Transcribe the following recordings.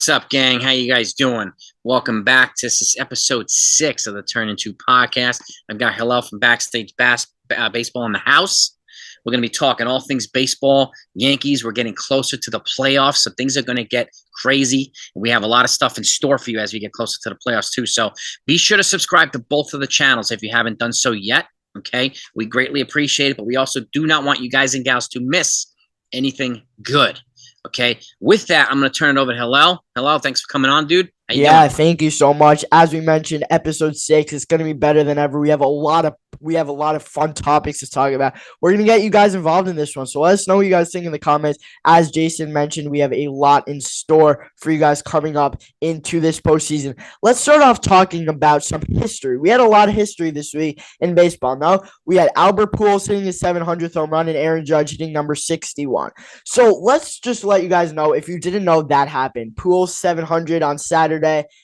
What's up, gang? How you guys doing? Welcome back. This is episode 6 of the Turn Into podcast. I've got Hillel from Backstage Baseball in the house. We're going to be talking all things baseball. Yankees, we're getting closer to the playoffs, so things are going to get crazy. We have a lot of stuff in store for you as we get closer to the playoffs, too. So be sure to subscribe to both of the channels if you haven't done so yet. Okay? We greatly appreciate it, but we also do not want you guys and gals to miss anything good. Okay, with that, I'm going to turn it over to Hillel. Hillel, thanks for coming on, dude. How you doing? Thank you so much. As we mentioned, episode 6 is going to be better than ever. We have a lot of fun topics to talk about. We're going to get you guys involved in this one. So let us know what you guys think in the comments. As Jason mentioned, we have a lot in store for you guys coming up into this postseason. Let's start off talking about some history. We had a lot of history this week in baseball. No, we had Albert Pujols hitting his 700th home run and Aaron Judge hitting number 61. So let's just let you guys know, if you didn't know, that happened. Pujols 700 on Saturday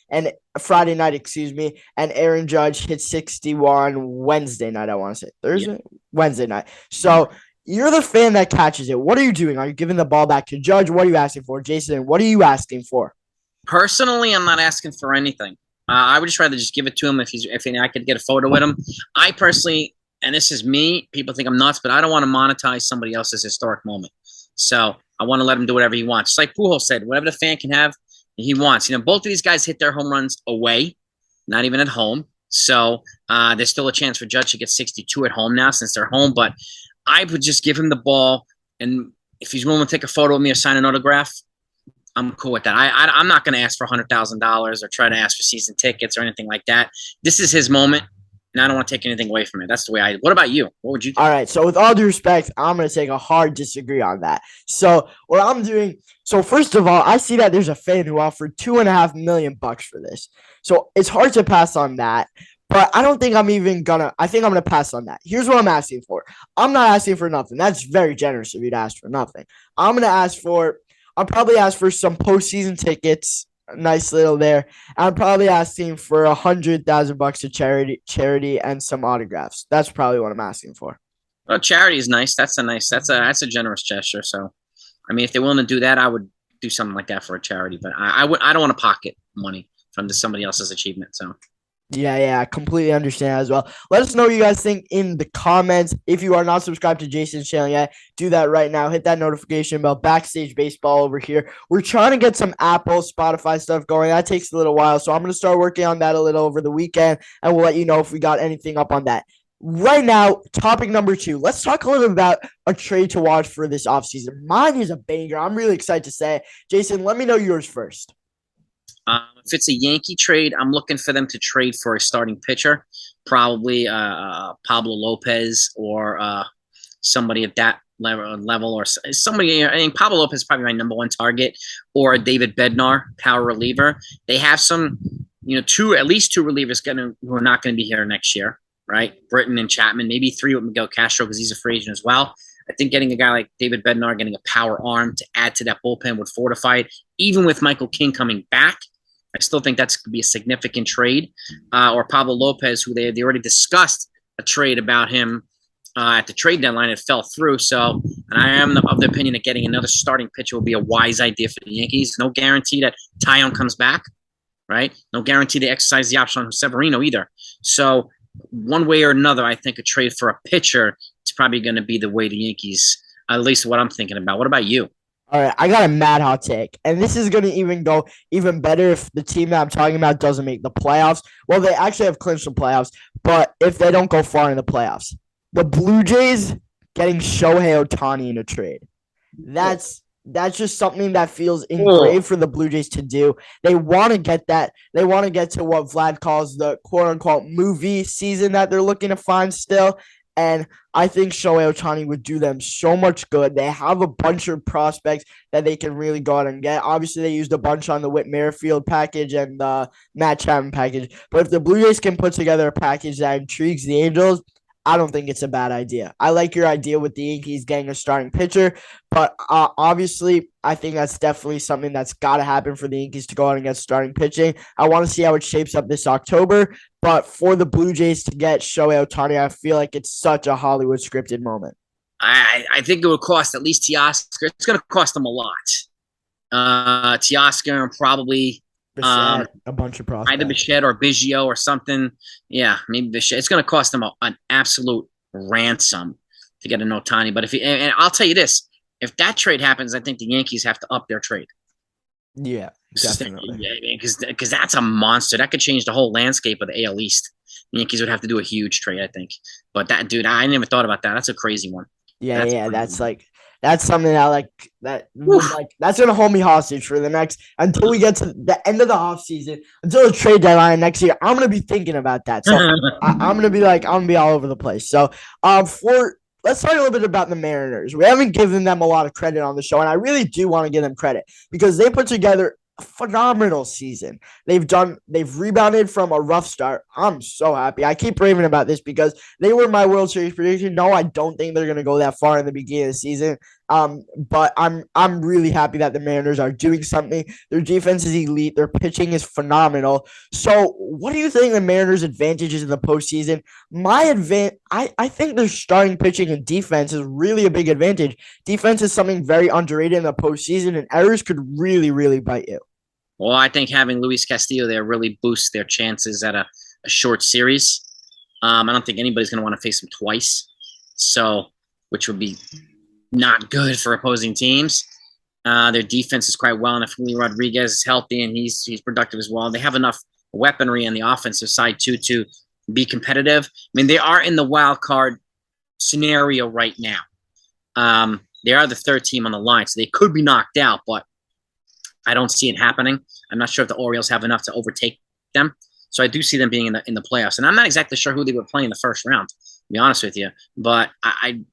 and Friday night, and Aaron Judge hit 61 Wednesday night, I want to say. Thursday? Yeah. Wednesday night. So you're the fan that catches it. What are you doing? Are you giving the ball back to Judge? What are you asking for? Jason, what are you asking for? Personally, I'm not asking for anything. I would just rather just give it to him if I could get a photo with him. I personally, and this is me, people think I'm nuts, but I don't want to monetize somebody else's historic moment. So I want to let him do whatever he wants. Just like Pujols said, whatever the fan can have, he wants. Both of these guys hit their home runs away, not even at home. So there's still a chance for Judge to get 62 at home now since they're home. But I would just give him the ball, and if he's willing to take a photo of me or sign an autograph, I'm cool with that. I'm not going to ask for $100,000 or try to ask for season tickets or anything like that. This is his moment, and I don't want to take anything away from it. That's the way I. What about you? What would you do? All right. So with all due respect, I'm going to take a hard disagree on that. So what I'm doing. So first of all, I see that there's a fan who offered $2.5 million for this. So it's hard to pass on that. But I don't think I think I'm gonna pass on that. Here's what I'm asking for. I'm not asking for nothing. That's very generous of you to ask for nothing. I'll probably ask for some postseason tickets. Nice little there. I'm probably asking for $100,000 to charity and some autographs. That's probably what I'm asking for. Well, charity is nice. That's a generous gesture. So, I mean, if they're willing to do that, I would do something like that for a charity. But I don't want to pocket money from somebody else's achievement. So. Yeah, I completely understand as well. Let us know what you guys think in the comments. If you are not subscribed to Jason Schilling yet, do that right now. Hit that notification bell. Backstage Baseball over here. We're trying to get some Apple, Spotify stuff going. That takes a little while, so I'm going to start working on that a little over the weekend, and we'll let you know if we got anything up on that. Right now, topic number 2. Let's talk a little bit about a trade to watch for this offseason. Mine is a banger. I'm really excited to say it. Jason, let me know yours first. If it's a Yankee trade, I'm looking for them to trade for a starting pitcher, probably Pablo Lopez or somebody at that level or somebody. I mean, Pablo Lopez is probably my number one target, or David Bednar, power reliever. They have some, at least two relievers who are not going to be here next year, right? Britton and Chapman, maybe 3 with Miguel Castro because he's a free agent as well. I think getting a guy like David Bednar, getting a power arm to add to that bullpen would fortify it. Even with Michael King coming back, I still think that's going to be a significant trade. Or Pablo Lopez, who they already discussed a trade about him at the trade deadline. It fell through. So, and I am of the opinion that getting another starting pitcher will be a wise idea for the Yankees. No guarantee that Taillon comes back, right? No guarantee they exercise the option on Severino either. So, one way or another, I think a trade for a pitcher is probably going to be the way the Yankees, at least what I'm thinking about. What about you? All right, I got a mad hot take, and this is going to even go even better if the team that I'm talking about doesn't make the playoffs. Well, they actually have clinched the playoffs, but if they don't go far in the playoffs, the Blue Jays getting Shohei Ohtani in a trade, that's just something that feels engraved for the Blue Jays to do. They want to get that. They want to get to what Vlad calls the quote-unquote movie season that they're looking to find still. And I think Shohei Ohtani would do them so much good. They have a bunch of prospects that they can really go out and get. Obviously, they used a bunch on the Whit Merrifield package and the Matt Chapman package. But if the Blue Jays can put together a package that intrigues the Angels, I don't think it's a bad idea. I like your idea with the Yankees getting a starting pitcher, but obviously, I think that's definitely something that's got to happen for the Yankees to go out and get starting pitching. I want to see how it shapes up this October, but for the Blue Jays to get Shohei Ohtani, I feel like it's such a Hollywood scripted moment. I think it would cost at least Teoscar. It's going to cost them a lot. Teoscar and probably Bichette, a bunch of either prospects. Bichette or Biggio or something. Yeah, maybe Bichette. It's going to cost them an absolute ransom to get an Otani. But and I'll tell you this, if that trade happens, I think the Yankees have to up their trade. Yeah, definitely. Because that's a monster. That could change the whole landscape of the AL East. The Yankees would have to do a huge trade, I think. But that dude, I never thought about that. That's a crazy one. Yeah, yeah, that's something I that's gonna hold me hostage for the next until we get to the end of the offseason, until the trade deadline next year. I'm gonna be thinking about that. So I'm gonna be all over the place. So for let's talk a little bit about the Mariners. We haven't given them a lot of credit on the show, and I really do want to give them credit because they put together a phenomenal season. They've rebounded from a rough start. I'm so happy. I keep raving about this because they were my World Series prediction. No, I don't think they're going to go that far in the beginning of the season. But I'm really happy that the Mariners are doing something. Their defense is elite. Their pitching is phenomenal. So, what do you think the Mariners' advantage is in the postseason? I think their starting pitching and defense is really a big advantage. Defense is something very underrated in the postseason, and errors could really, really bite you. Well, I think having Luis Castillo there really boosts their chances at a short series. I don't think anybody's going to want to face him twice, so which would be not good for opposing teams. Their defense is quite well, and if Julio Rodriguez is healthy and he's productive as well, they have enough weaponry on the offensive side too to be competitive. I mean, they are in the wild card scenario right now. They are the third team on the line, so they could be knocked out, but I don't see it happening. I'm not sure if the Orioles have enough to overtake them. So I do see them being in the playoffs. And I'm not exactly sure who they would play in the first round, to be honest with you. But I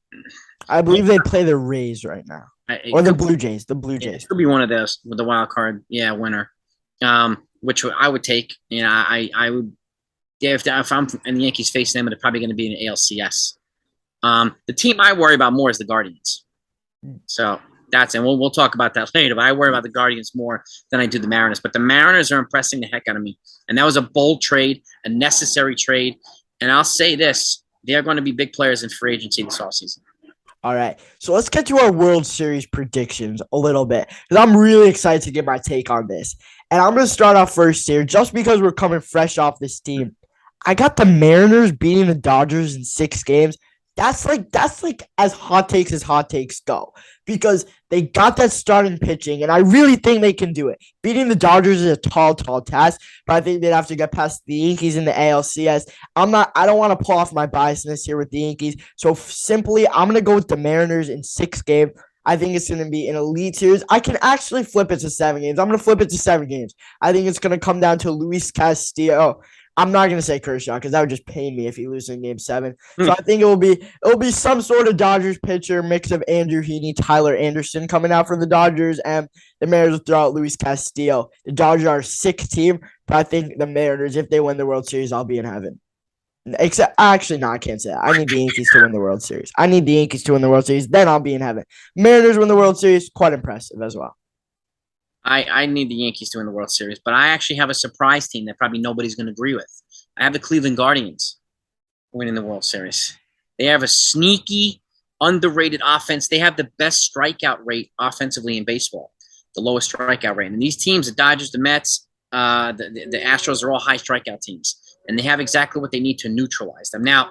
believe they play the Rays right now. Or the Blue Jays. The Blue Jays. It could be one of those with the wild card, winner. Which I would take. I would if I'm in the Yankees facing them, it's probably going to be an ALCS. The team I worry about more is the Guardians. So and we'll talk about that later, but I worry about the Guardians more than I do the Mariners. But the Mariners are impressing the heck out of me. And that was a bold trade, a necessary trade. And I'll say this, they are going to be big players in free agency this offseason. All right. So let's get to our World Series predictions a little bit because I'm really excited to get my take on this. And I'm going to start off first here just because we're coming fresh off this team. I got the Mariners beating the Dodgers in 6 games. That's like as hot takes go because they got that starting pitching, and I really think they can do it. Beating the Dodgers is a tall task, but I think they'd have to get past the Yankees in the ALCS. I don't want to pull off my biasness here with the Yankees, so simply I'm gonna go with the Mariners in 6 games. I think it's going to be an elite series. I can actually flip it to 7 games. I'm going to flip it to 7 games. I think it's going to come down to Luis Castillo. I'm not going to say Kershaw because that would just pain me if he loses in Game 7. So I think it'll be some sort of Dodgers pitcher, mix of Andrew Heaney, Tyler Anderson coming out for the Dodgers, and the Mariners will throw out Luis Castillo. The Dodgers are a sick team, but I think the Mariners, if they win the World Series, I'll be in heaven. Actually, no, I can't say that. I need the Yankees to win the World Series. Then I'll be in heaven. Mariners win the World Series, quite impressive as well. I need the Yankees to win the World Series, but I actually have a surprise team that probably nobody's going to agree with. I have the Cleveland Guardians winning the World Series. They have a sneaky, underrated offense. They have the best strikeout rate offensively in baseball, the lowest strikeout rate. And these teams, the Dodgers, the Mets, the Astros are all high strikeout teams. And they have exactly what they need to neutralize them. Now,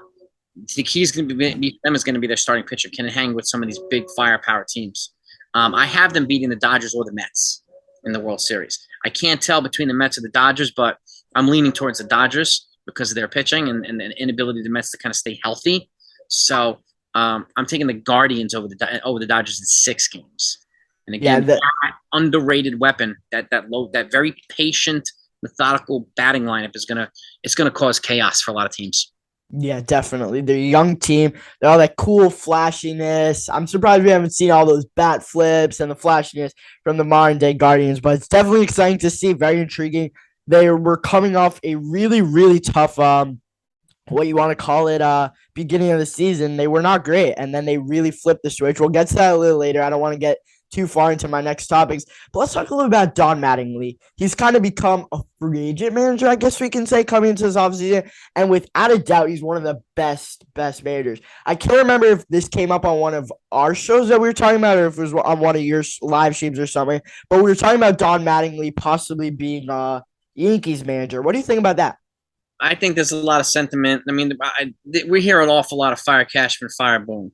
the key is going to be them is going to be their starting pitcher. Can it hang with some of these big firepower teams? I have them beating the Dodgers or the Mets in the World Series. I can't tell between the Mets and the Dodgers, but I'm leaning towards the Dodgers because of their pitching and the inability of the Mets to kind of stay healthy. So I'm taking the Guardians over the Dodgers in 6 games. And again, that underrated weapon, that very patient, methodical batting lineup it's gonna cause chaos for a lot of teams. Yeah, definitely. They're a young team. They're all that cool flashiness. I'm surprised we haven't seen all those bat flips and the flashiness from the modern day Guardians, but it's definitely exciting to see. Very intriguing. They were coming off a really, really tough what you want to call it, beginning of the season. They were not great, and then they really flipped the switch. We'll get to that a little later. I don't want to get too far into my next topics. But let's talk a little about Don Mattingly. He's kind of become a free agent manager, I guess we can say, coming into this offseason. And without a doubt, he's one of the best managers. I can't remember if this came up on one of our shows that we were talking about or if it was on one of your live streams or something. But we were talking about Don Mattingly possibly being Yankees manager. What do you think about that? I think there's a lot of sentiment. I mean, we hear an awful lot of fire Cashman, fire Boone.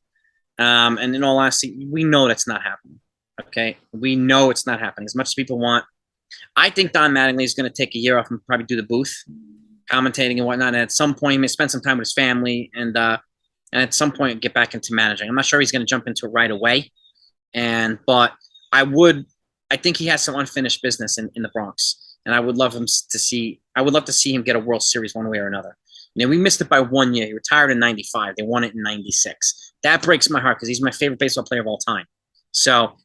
And in all honesty, we know that's not happening. Okay? We know it's not happening as much as people want. I think Don Mattingly is going to take a year off and probably do the booth, commentating and whatnot. And at some point, he may spend some time with his family and at some point get back into managing. I'm not sure he's going to jump into it right away. But I think he has some unfinished business in the Bronx. And I would love to see him get a World Series one way or another. You know, we missed it by 1 year. He retired in 95. They won it in 96. That breaks my heart because he's my favorite baseball player of all time. So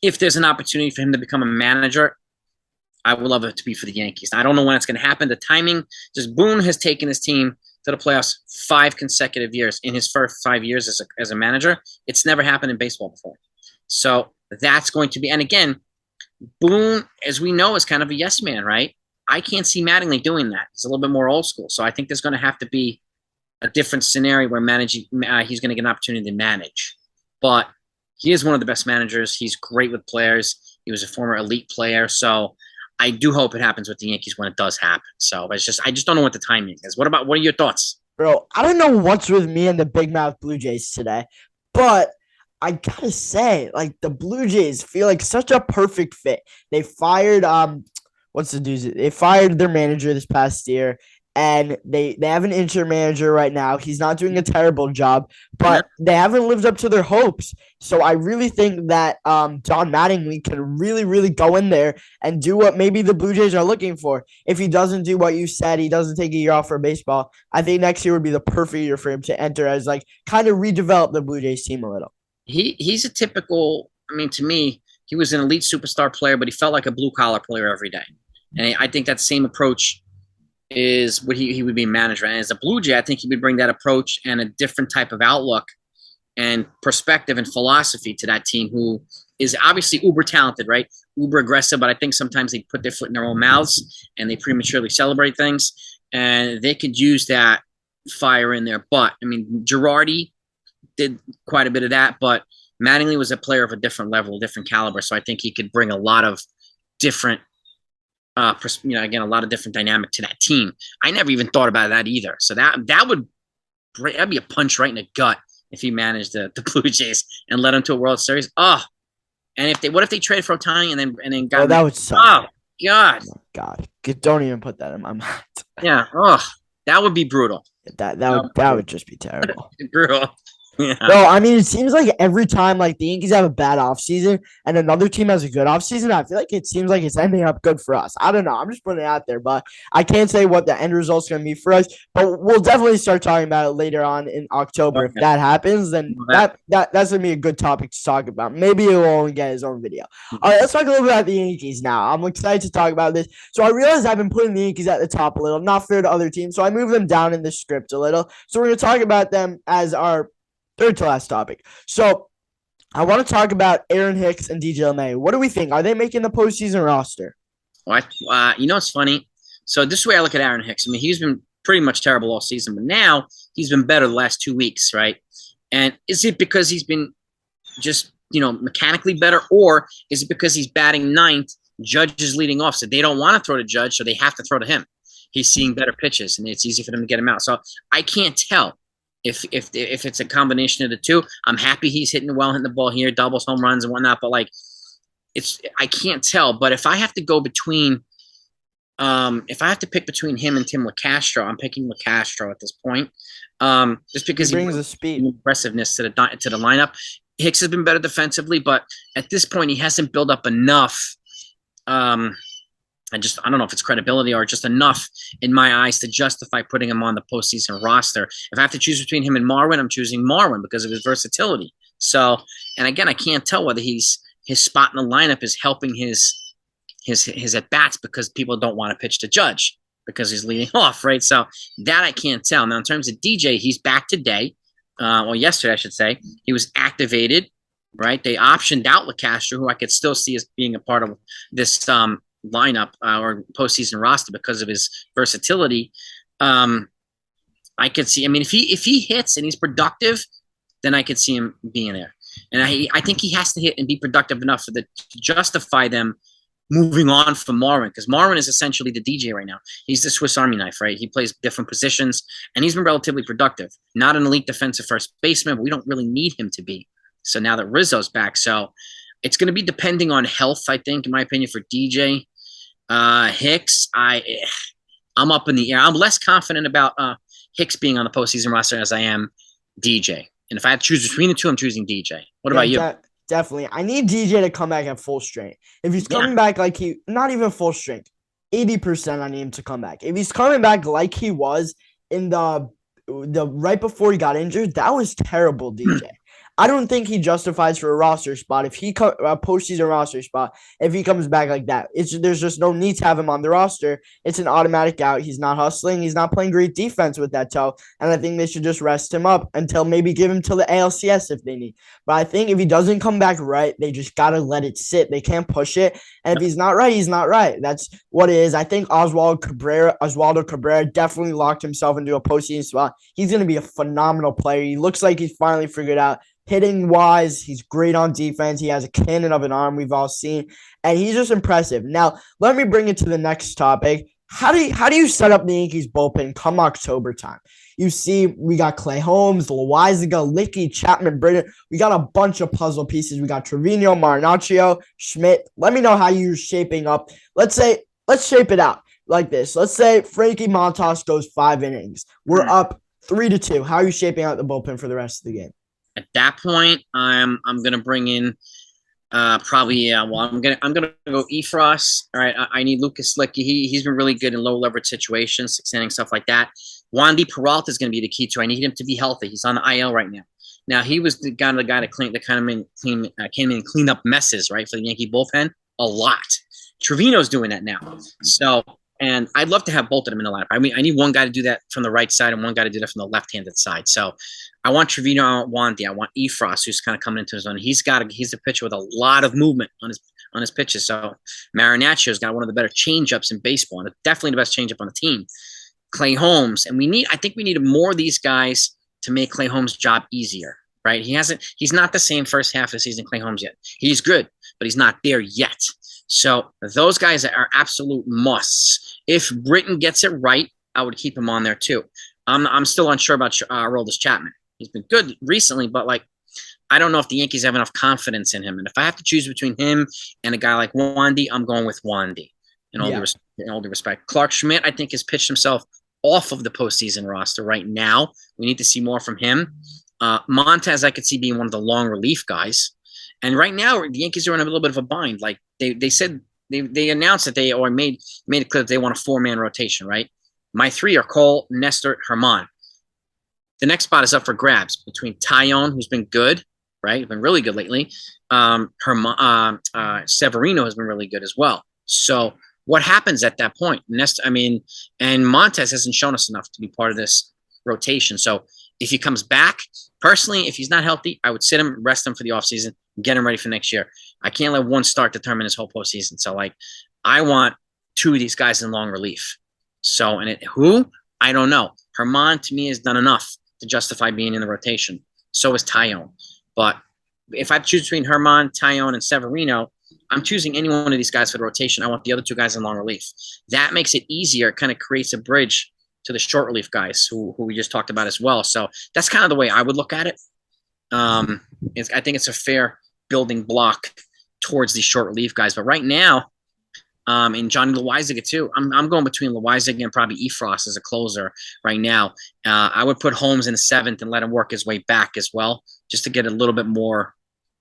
if there's an opportunity for him to become a manager, I would love it to be for the Yankees. I don't know when it's going to happen. The timing, just Boone has taken his team to the playoffs 5 consecutive years in his first 5 years as a manager. It's never happened in baseball before. So that's going to be, and again, Boone, as we know, is kind of a yes man, right? I can't see Mattingly doing that. He's a little bit more old school. So I think there's going to have to be a different scenario where he's going to get an opportunity to manage. But he is one of the best managers. He's great with players. He was a former elite player. So I do hope it happens with the Yankees when it does happen. So I just don't know what the timing is. What are your thoughts? Bro, I don't know what's with me and the Big Mouth Blue Jays today, but I gotta say, like, the Blue Jays feel like such a perfect fit. They fired They fired their manager this past year, and they have an interim manager right now. He's not doing a terrible job, but they haven't lived up to their hopes. So I really think that Don Mattingly can really, really go in there and do what maybe the Blue Jays are looking for. If he doesn't do what you said, he doesn't take a year off for baseball, I think next year would be the perfect year for him to enter as, like, kind of redevelop the Blue Jays team a little. He's a typical, I mean, to me, he was an elite superstar player, but he felt like a blue-collar player every day. And I think that same approach is what he would be a manager. And as a Blue Jay, I think he would bring that approach and a different type of outlook and perspective and philosophy to that team, who is obviously uber talented, right? Uber aggressive, but I think sometimes they put their foot in their own mouths and they prematurely celebrate things. And they could use that fire in there. But, I mean, Girardi did quite a bit of that, but Mattingly was a player of a different level, different caliber. So I think he could bring a lot of different, again, a lot of different dynamic to that team. I never even thought about that either. So that'd be a punch right in the gut if he managed the Blue Jays and led them to a World Series. Oh, and what if they traded for Ohtani and then got? Oh, that would suck. Oh God. Oh, God, don't even put that in my mind. Yeah. Oh, that would be brutal. That would just be terrible. Brutal. Yeah. No, I mean, it seems like every time, like, the Yankees have a bad offseason and another team has a good offseason, I feel like it seems like it's ending up good for us. I don't know. I'm just putting it out there, but I can't say what the end result's going to be for us. But we'll definitely start talking about it later on in October. Okay. If that happens, then that's going to be a good topic to talk about. Maybe it will only get his own video. All right, let's talk a little bit about the Yankees now. I'm excited to talk about this. So I realize I've been putting the Yankees at the top a little, not fair to other teams. So I moved them down in the script a little. So we're going to talk about them as our third to last topic. So I want to talk about Aaron Hicks and DJ LeMay. What do we think? Are they making the postseason roster? It's funny. So this way I look at Aaron Hicks. I mean, he's been pretty much terrible all season, but now he's been better the last 2 weeks, right? And is it because he's been just, mechanically better, or is it because he's batting ninth, Judge is leading off, so they don't want to throw to Judge, so they have to throw to him. He's seeing better pitches, and it's easy for them to get him out. So I can't tell. If it's a combination of the two. I'm happy he's hitting the ball here, doubles, home runs, and whatnot. But I can't tell. But if I have to go between, if I have to pick between him and Tim LeCastro, I'm picking LeCastro at this point. Just because he brings the speed, aggressiveness to the lineup. Hicks has been better defensively, but at this point he hasn't built up enough. I don't know if it's credibility or just enough in my eyes to justify putting him on the postseason roster. If I have to choose between him and Marwin, I'm choosing Marwin because of his versatility. So, and again, I can't tell whether his spot in the lineup is helping his at bats because people don't want to pitch to Judge because he's leading off, right? So that I can't tell. Now, in terms of DJ, he's back today, or yesterday, I should say. He was activated right? They optioned out LeCastro, who I could still see as being a part of this lineup or postseason roster because of his versatility. I could see. I mean, if he hits and he's productive, then I could see him being there. And I think he has to hit and be productive enough to justify them moving on from Marwin, because Marwin is essentially the DJ right now. He's the Swiss Army knife, right? He plays different positions, and he's been relatively productive. Not an elite defensive first baseman, but we don't really need him to be. So now that Rizzo's back, so it's going to be depending on health, I think, in my opinion, for DJ. Hicks, I'm up in the air. I'm less confident about Hicks being on the postseason roster as I am DJ. And if I had to choose between the two, I'm choosing DJ. What about you? Definitely. I need DJ to come back at full strength. If he's coming back like not even full strength, 80% I need him to come back. If he's coming back like he was in the right before he got injured, that was terrible, DJ. I don't think he justifies for a roster spot. If he a postseason roster spot, if he comes back like that, there's just no need to have him on the roster. It's an automatic out. He's not hustling. He's not playing great defense with that toe, and I think they should just rest him up until maybe give him till the ALCS if they need. But I think if he doesn't come back right, they just gotta let it sit. They can't push it, and if he's not right, he's not right. That's what it is. I think Oswaldo Cabrera definitely locked himself into a postseason spot. He's gonna be a phenomenal player. He looks like he's finally figured out. Hitting wise, he's great on defense. He has a cannon of an arm we've all seen, and he's just impressive. Now, let me bring it to the next topic. How do you set up the Yankees bullpen come October time? You see, we got Clay Holmes, Loaizaga, Licky, Chapman, Britton. We got a bunch of puzzle pieces. We got Trevino, Marinaccio, Schmidt. Let me know how you're shaping up. Let's shape it out like this. Let's say Frankie Montas goes 5 innings. We're up 3-2. How are you shaping out the bullpen for the rest of the game? At that point, I'm gonna bring in I'm gonna go Efros. All right, I need Lucas Licky. He's been really good in low leverage situations, 6 innings, stuff like that. Wandy Peralta is gonna be the key too. I need him to be healthy. He's on the IL right now. Now he was the guy to came in and clean up messes, right, for the Yankee bullpen a lot. Trevino's doing that now. So. And I'd love to have both of them in the lineup. I mean, I need one guy to do that from the right side and one guy to do that from the left-handed side. So I want Trevino, I want Wandy, I want Efros, who's kind of coming into his own. He's a pitcher with a lot of movement on his pitches. So Marinaccio's got one of the better changeups in baseball, and definitely the best changeup on the team. Clay Holmes, and I think we need more of these guys to make Clay Holmes' job easier. Right? He's not the same first half of the season Clay Holmes yet. He's good, but he's not there yet. So those guys are absolute musts. If Britton gets it right, I would keep him on there too. I'm still unsure about Aroldis Chapman. He's been good recently, but I don't know if the Yankees have enough confidence in him. And if I have to choose between him and a guy like Wandy, I'm going with Wandy. In all due respect, Clark Schmidt, I think, has pitched himself off of the postseason roster right now. We need to see more from him. Montez, I could see being one of the long relief guys. And right now, the Yankees are in a little bit of a bind. Like they said, they announced that they made it clear that they want a 4-man rotation, right? My 3 are Cole, Nestor, Herman. The next spot is up for grabs between Taillon, who's been good, right? Been really good lately. Severino has been really good as well. So what happens at that point? And Montez hasn't shown us enough to be part of this rotation. So if he comes back, personally, if he's not healthy, I would sit him, rest him for the offseason, get him ready for next year. I can't let one start determine his whole postseason. So, I want 2 of these guys in long relief. So, who? I don't know. Herman, to me, has done enough to justify being in the rotation. So is Taillon. But if I choose between Herman, Taillon, and Severino, I'm choosing any one of these guys for the rotation. I want the other 2 guys in long relief. That makes it easier. It kind of creates a bridge to the short relief guys who we just talked about as well. So that's kind of the way I would look at it. I think it's a fair building block towards these short relief guys. But right now, and Johnny Loaizaga too, I'm going between Loaizaga and probably Efros as a closer right now. I would put Holmes in the 7th and let him work his way back as well, just to get a little bit more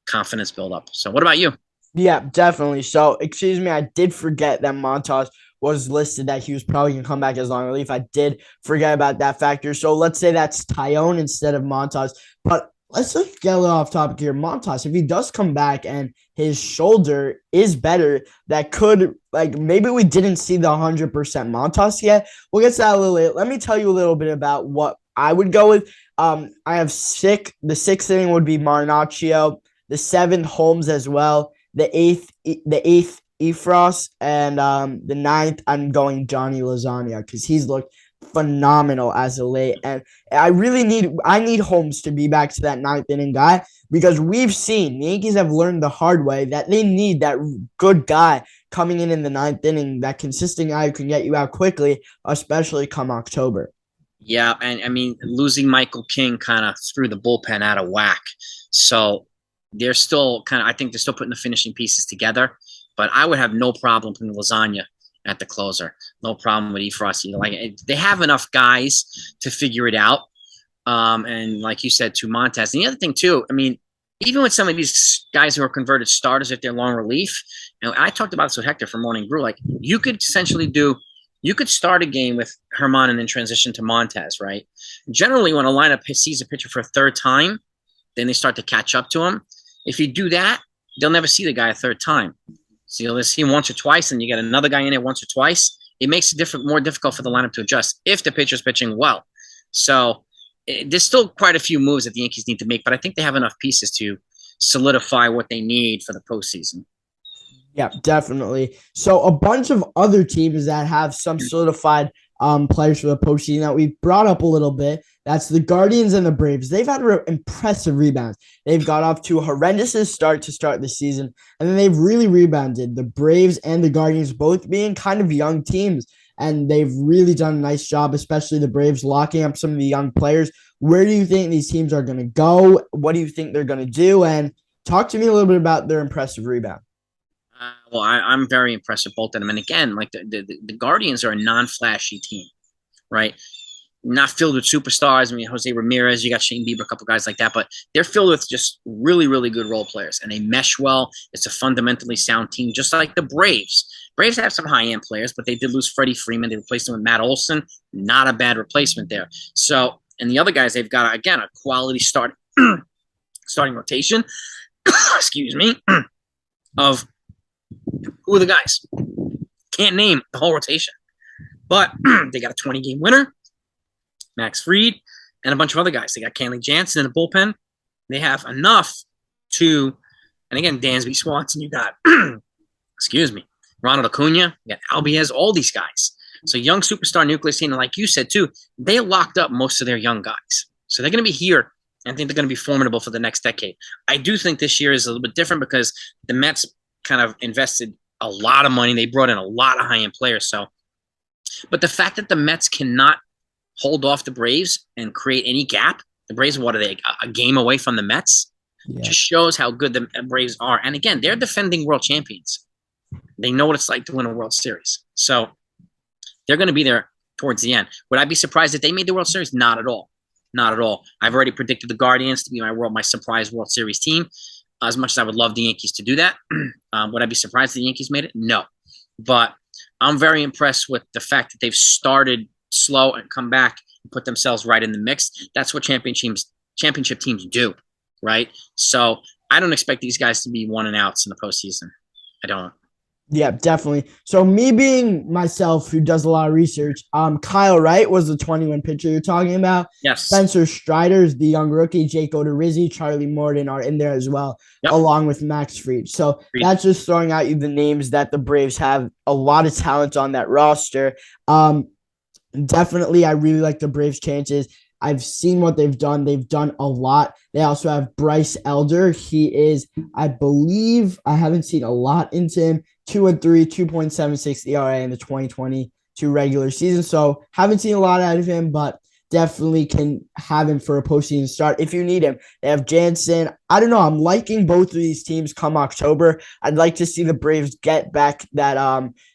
confidence build up. So what about you? Yeah, definitely. So, excuse me, I did forget that Montas was listed that he was probably going to come back as long relief. I did forget about that factor. So let's say that's Taillon instead of Montas. But let's just get a little off topic here. Montas, if he does come back and his shoulder is better, that could, maybe we didn't see the 100% Montas yet. We'll get to that a little later. Let me tell you a little bit about what I would go with. I have the 6th inning would be Marinaccio. the 7th Holmes as well, the 8th Efros, and the 9th I'm going Johnny Lasagna because he's looked phenomenal as of late. And I need Holmes to be back to that 9th inning guy because we've seen the Yankees have learned the hard way that they need that good guy coming in the 9th inning, that consistent guy who can get you out quickly, especially come October. Yeah, and I mean, losing Michael King kind of threw the bullpen out of whack. So they're still I think they're still putting the finishing pieces together. But I would have no problem putting Lasagna at the closer. No problem with Efros. Like, they have enough guys to figure it out. And like you said, to Montez. And the other thing, too, I mean, even with some of these guys who are converted starters if they're long relief, and I talked about this with Hector from Morning Brew, like, you could essentially you could start a game with Herman and then transition to Montez, right? Generally, when a lineup sees a pitcher for a third time, then they start to catch up to him. If you do that, they'll never see the guy a third time. So you'll see him once or twice, and you get another guy in there once or twice. It makes it more difficult for the lineup to adjust if the pitcher's pitching well. So there's still quite a few moves that the Yankees need to make, but I think they have enough pieces to solidify what they need for the postseason. Yeah, definitely. So a bunch of other teams that have some solidified players for the postseason that we brought up a little bit. That's the Guardians and the Braves. They've had impressive rebounds. They've got off to a horrendous start the season, and then they've really rebounded. The Braves and the Guardians both being kind of young teams, and they've really done a nice job, especially the Braves locking up some of the young players. Where do you think these teams are going to go? What do you think they're going to do? And talk to me a little bit about their impressive rebound. Well, I'm very impressed with both of them. And again, like the Guardians are a non-flashy team, right? Not filled with superstars. I mean, Jose Ramirez, you got Shane Bieber, a couple guys like that, but they're filled with just really, really good role players, and they mesh well. It's a fundamentally sound team, just like the Braves. Braves have some high-end players, but they did lose Freddie Freeman. They replaced him with Matt Olson. Not a bad replacement there. So, and the other guys, they've got, again, a quality starting rotation, excuse me, of who are the guys? Can't name the whole rotation. But they got a 20-game winner, Max Fried, and a bunch of other guys. They got Kenley Jansen in the bullpen. They have enough to, and again, Dansby Swanson, you got, excuse me, Ronald Acuna, you got Albies, all these guys. So young superstar nucleus team, and like you said too, they locked up most of their young guys. So they're going to be here, and I think they're going to be formidable for the next decade. I do think this year is a little bit different because the Mets kind of invested a lot of money. They brought in a lot of high-end players. So, but the fact that the Mets cannot hold off the Braves and create any gap, the Braves, what are they, a game away from the Mets? Yeah. Just shows how good the Braves are. And again, they're defending world champions. They know what it's like to win a World Series. So they're going to be there towards the end. Would I be surprised if they made the World Series? Not at all. Not at all. I've already predicted the Guardians to be my surprise World Series team. As much as I would love the Yankees to do that, would I be surprised if the Yankees made it? No. But I'm very impressed with the fact that they've started slow and come back and put themselves right in the mix. That's what championship teams do, right? So I don't expect these guys to be 1-and-outs in the postseason. I don't. Yeah, definitely. So me being myself, who does a lot of research, Kyle Wright was the 20-win pitcher you're talking about. Yes. Spencer Strider's the young rookie. Jake Odorizzi, Charlie Morton are in there as well, along with Max Fried. So that's just throwing out you the names that the Braves have a lot of talent on that roster. Definitely, I really like the Braves' chances. I've seen what they've done. They've done a lot. They also have Bryce Elder. He is, I believe, I haven't seen a lot into him. 2-3, 2.76 ERA in the 2022 regular season. So haven't seen a lot out of him, but definitely can have him for a postseason start if you need him. They have Jansen. I don't know. I'm liking both of these teams come October. I'd like to see the Braves get back that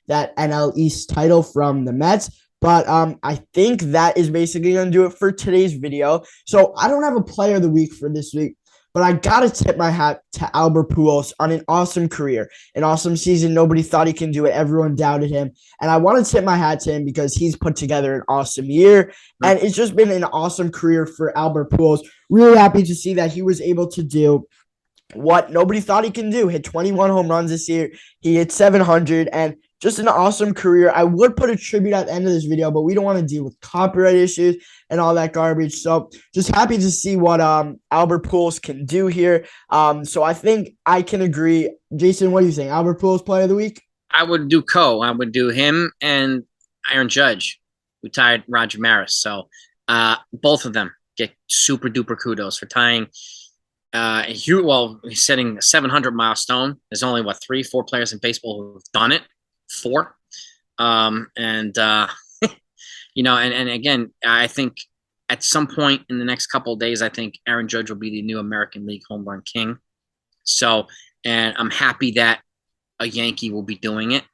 NL East title from the Mets. But I think that is basically going to do it for today's video. So I don't have a player of the week for this week, but I got to tip my hat to Albert Pujols on an awesome career, an awesome season. Nobody thought he can do it. Everyone doubted him. And I want to tip my hat to him because he's put together an awesome year. And it's just been an awesome career for Albert Pujols. Really happy to see that he was able to do what nobody thought he can do. Hit 21 home runs this year. He hit 700, and just an awesome career. I would put a tribute at the end of this video, but we don't want to deal with copyright issues and all that garbage. So just happy to see what Albert Pujols can do here. So I think I can agree. Jason, what do you think? Albert Pujols Player of the Week? I would do Coe. I would do him and Aaron Judge, retired Roger Maris. So both of them get super duper kudos for tying. He's setting a 700 milestone. There's only 3-4 players in baseball who've done it. 4. And again, I think at some point in the next couple of days, I think Aaron Judge will be the new American League home run king. So, and I'm happy that a Yankee will be doing it.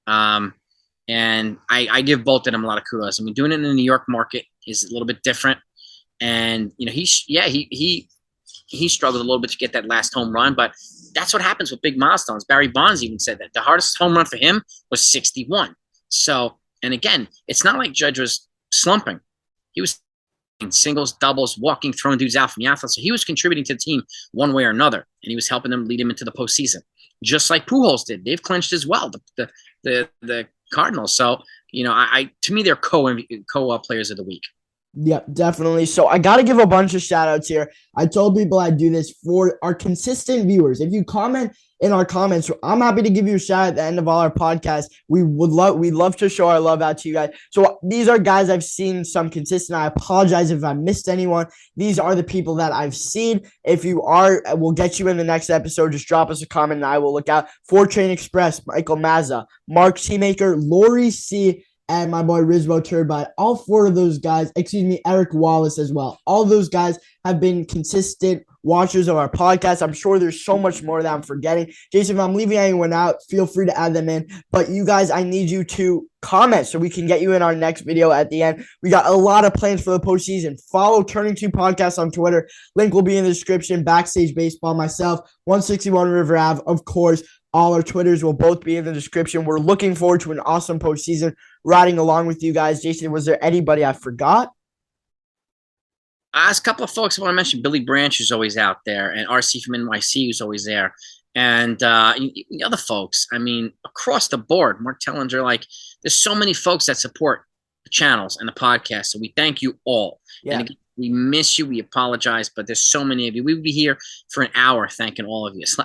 And I give both of them a lot of kudos. I mean, doing it in the New York market is a little bit different. And, he struggled a little bit to get that last home run, but that's what happens with big milestones. Barry Bonds even said that the hardest home run for him was 61. So, and again, it's not like Judge was slumping. He was in singles, doubles, walking, throwing dudes out from the outfield. So he was contributing to the team one way or another, and he was helping them lead him into the postseason, just like Pujols did. They've clinched as well, the Cardinals. So, to me, they're co players of the week. Yeah, definitely. So I got to give a bunch of shout outs here. I told people I'd do this for our consistent viewers. If you comment in our comments, I'm happy to give you a shout out at the end of all our podcasts. We'd love to show our love out to you guys. So these are guys I've seen some consistent. I apologize if I missed anyone. These are the people that I've seen. If you are, we'll get you in the next episode. Just drop us a comment and I will look out. 4 Train Express, Michael Mazza, Mark Seamaker, Lori C., and my boy Rizvo Turbine. All 4 of those guys, Eric Wallace as well. All those guys have been consistent watchers of our podcast. I'm sure there's so much more that I'm forgetting. Jason, if I'm leaving anyone out, feel free to add them in. But you guys, I need you to comment so we can get you in our next video at the end. We got a lot of plans for the postseason. Follow Turning 2 Podcast on Twitter. Link will be in the description. Backstage Baseball, myself, 161 River Ave, of course. All our Twitters will both be in the description. We're looking forward to an awesome postseason, riding along with you guys. Jason, was there anybody I forgot? There's a couple of folks I want to mention. Billy Branch is always out there, and RC from NYC is always there. And the other folks, I mean, across the board, Mark Tellinger, there's so many folks that support the channels and the podcast. So we thank you all. Yeah. And again, we miss you. We apologize, but there's so many of you. We would be here for an hour thanking all of you. So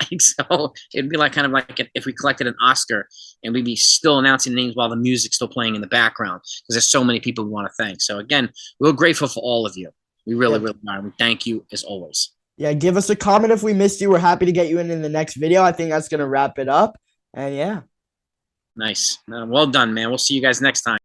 it'd be kind of like if we collected an Oscar and we'd be still announcing names while the music's still playing in the background because there's so many people we want to thank. So again, we're grateful for all of you. We really are. We thank you as always. Yeah, give us a comment if we missed you. We're happy to get you in the next video. I think that's going to wrap it up. And yeah. Nice. Well done, man. We'll see you guys next time.